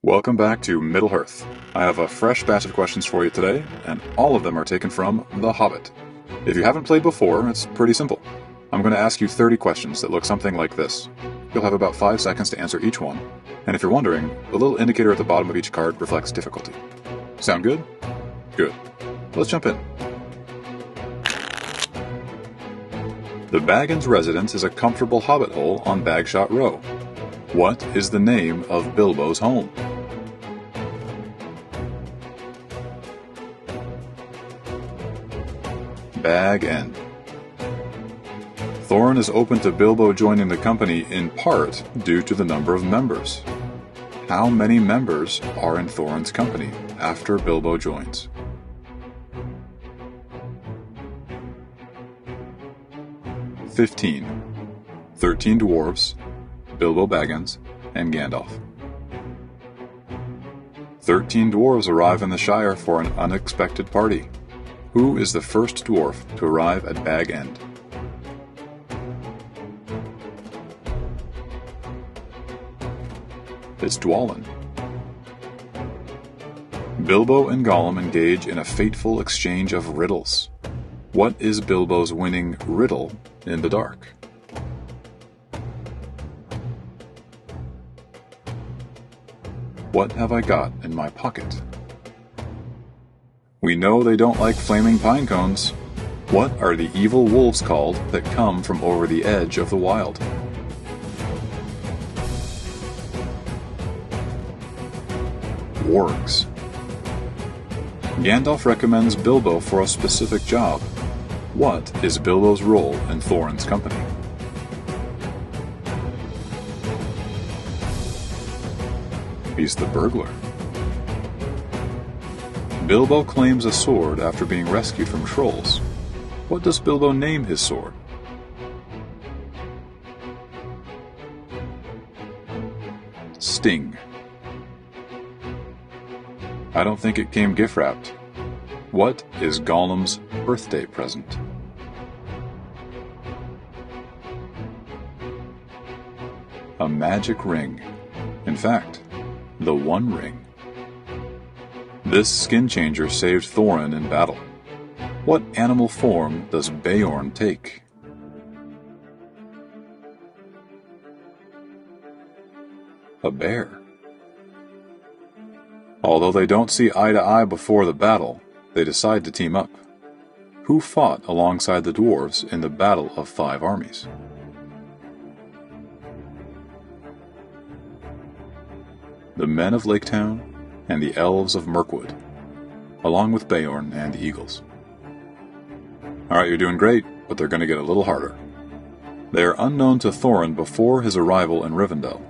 Welcome back to Middle-earth. I have a fresh batch of questions for you today, and all of them are taken from The Hobbit. If you haven't played before, it's pretty simple. I'm going to ask you 30 questions that look something like this. You'll have about 5 seconds to answer each one, and if you're wondering, the little indicator at the bottom of each card reflects difficulty. Sound good? Good. Let's jump in. The Baggins residence is a comfortable hobbit hole on Bagshot Row. What is the name of Bilbo's home? Bag End. Thorin is open to Bilbo joining the company in part due to the number of members. How many members are in Thorin's company after Bilbo joins? 15. 13 dwarves, Bilbo Baggins, and Gandalf. 13 dwarves arrive in the Shire for an unexpected party. Who is the first dwarf to arrive at Bag End? It's Dwalin. Bilbo and Gollum engage in a fateful exchange of riddles. What is Bilbo's winning riddle in the dark? What have I got in my pocket? We know they don't like flaming pine cones. What are the evil wolves called that come from over the edge of the wild? Wargs. Gandalf recommends Bilbo for a specific job. What is Bilbo's role in Thorin's company? He's the burglar. Bilbo claims a sword after being rescued from trolls. What does Bilbo name his sword? Sting. I don't think it came gift-wrapped. What is Gollum's birthday present? A magic ring. In fact, the One Ring. This skin changer saved Thorin in battle. What animal form does Beorn take? A bear. Although they don't see eye to eye before the battle, they decide to team up. Who fought alongside the dwarves in the Battle of Five Armies? The men of Laketown and the elves of Mirkwood, along with Beorn and the eagles. Alright, you're doing great, but they're going to get a little harder. They are unknown to Thorin before his arrival in Rivendell.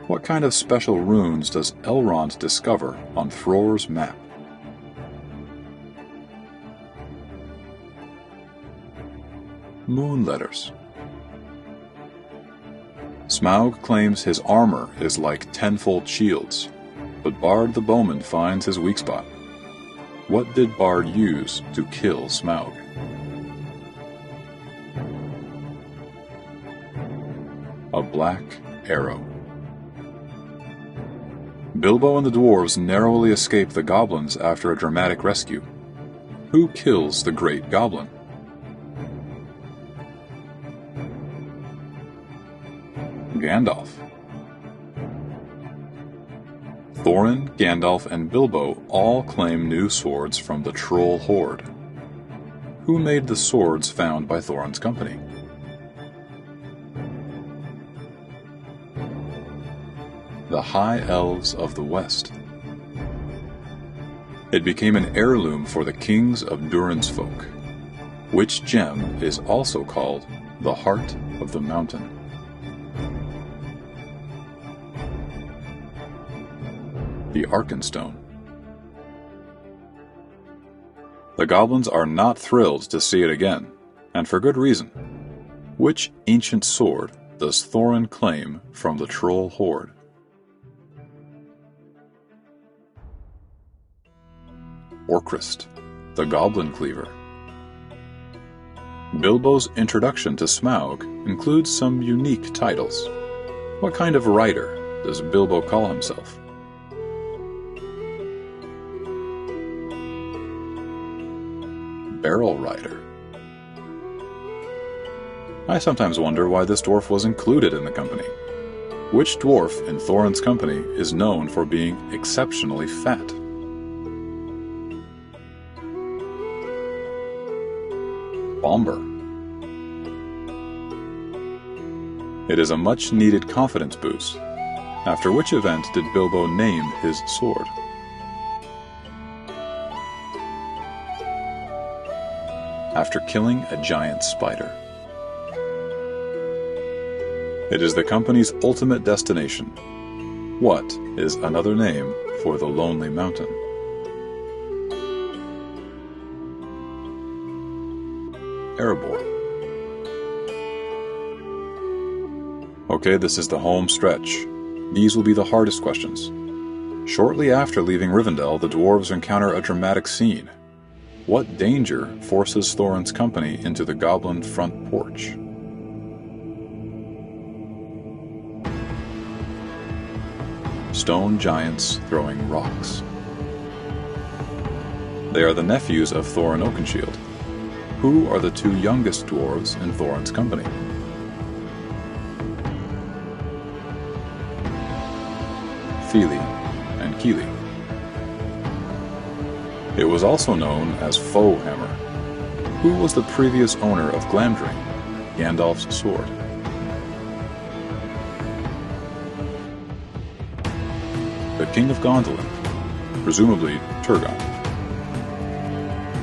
What kind of special runes does Elrond discover on Thror's map? Moon letters. Smaug claims his armor is like tenfold shields, but Bard the Bowman finds his weak spot. What did Bard use to kill Smaug? A black arrow. Bilbo and the dwarves narrowly escape the goblins after a dramatic rescue. Who kills the Great Goblin? Gandalf. Thorin, Gandalf, and Bilbo all claim new swords from the Troll Horde. Who made the swords found by Thorin's company? The High Elves of the West. It became an heirloom for the kings of Durin's folk. Which gem is also called the Heart of the Mountain? The Arkenstone. The goblins are not thrilled to see it again, and for good reason. Which ancient sword does Thorin claim from the Troll Horde? Orcrist, the Goblin Cleaver. Bilbo's introduction to Smaug includes some unique titles. What kind of rider does Bilbo call himself? barrel rider. I sometimes wonder why this dwarf was included in the company. Which dwarf in Thorin's company is known for being exceptionally fat? Bombur. It is a much-needed confidence boost. After which event did Bilbo name his sword? After killing a giant spider. It is the company's ultimate destination. What is another name for the Lonely Mountain? Erebor. Okay, this is the home stretch. These will be the hardest questions. Shortly after leaving Rivendell, the dwarves encounter a dramatic scene. What danger forces Thorin's company into the goblin front porch? Stone giants throwing rocks. They are the nephews of Thorin Oakenshield. Who are the two youngest dwarves in Thorin's company? Fili and Kili. It was also known as Foehammer. Who was the previous owner of Glamdring, Gandalf's sword? The King of Gondolin, presumably Turgon.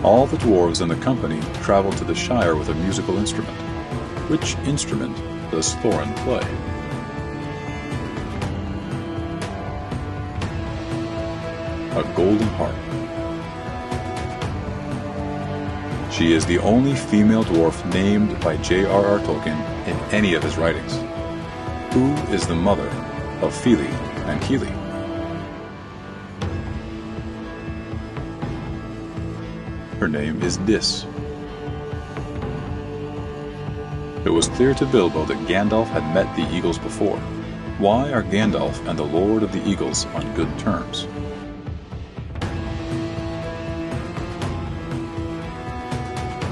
All the dwarves in the company travel to the Shire with a musical instrument. Which instrument does Thorin play? A golden harp. She is the only female dwarf named by JRR Tolkien in any of his writings. Who is the mother of Fili and Kili? Her name is Dis. It was clear to Bilbo that Gandalf had met the Eagles before. Why are Gandalf and the Lord of the Eagles on good terms?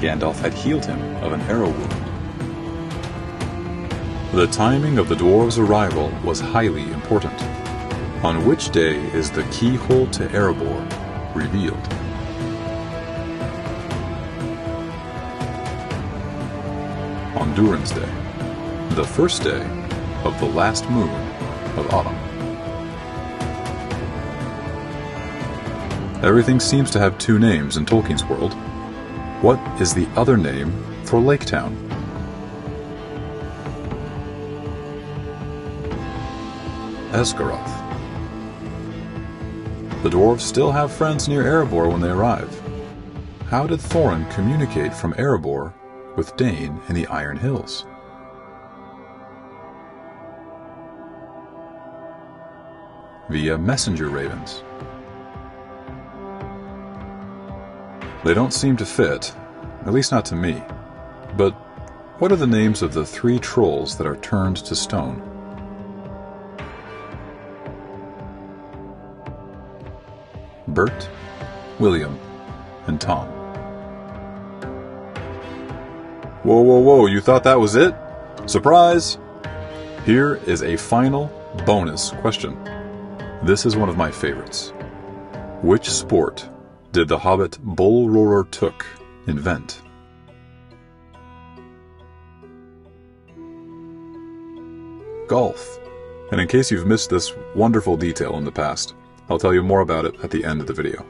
Gandalf had healed him of an arrow wound. The timing of the dwarves' arrival was highly important. On which day is the keyhole to Erebor revealed? On Durin's Day, the first day of the last moon of autumn. Everything seems to have two names in Tolkien's world. What is the other name for Lake Town? Esgaroth. The dwarves still have friends near Erebor when they arrive. How did Thorin communicate from Erebor with Dain in the Iron Hills? Via messenger ravens. They don't seem to fit, at least not to me. But what are the names of the three trolls that are turned to stone? Bert, William, and Tom. Whoa, whoa, whoa, you thought that was it? Surprise! Here is a final bonus question. This is one of my favorites. Which sport did the Hobbit Bull Roarer Took invent? Golf. And in case you've missed this wonderful detail in the past, I'll tell you more about it at the end of the video.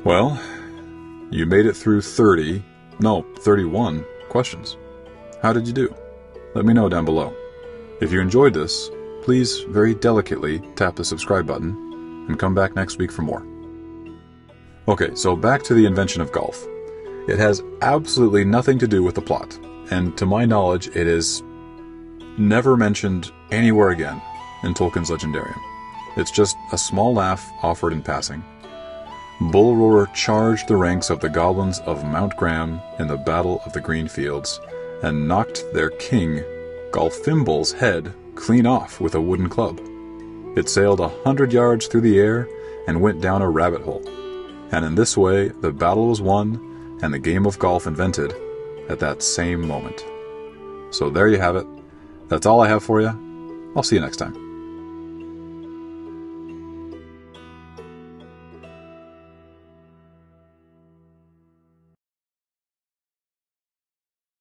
Well, you made it through 31 questions. How did you do? Let me know down below. If you enjoyed this, please very delicately tap the subscribe button and come back next week for more. Okay, so back to the invention of golf. It has absolutely nothing to do with the plot, and to my knowledge, it is never mentioned anywhere again in Tolkien's Legendarium. It's just a small laugh offered in passing. Bull Roarer charged the ranks of the goblins of Mount Graham in the Battle of the Green Fields and knocked their king, Golfimble's head clean off with a wooden club. It sailed 100 yards through the air and went down a rabbit hole. And in this way, the battle was won and the game of golf invented at that same moment. So there you have it. That's all I have for you. I'll see you next time.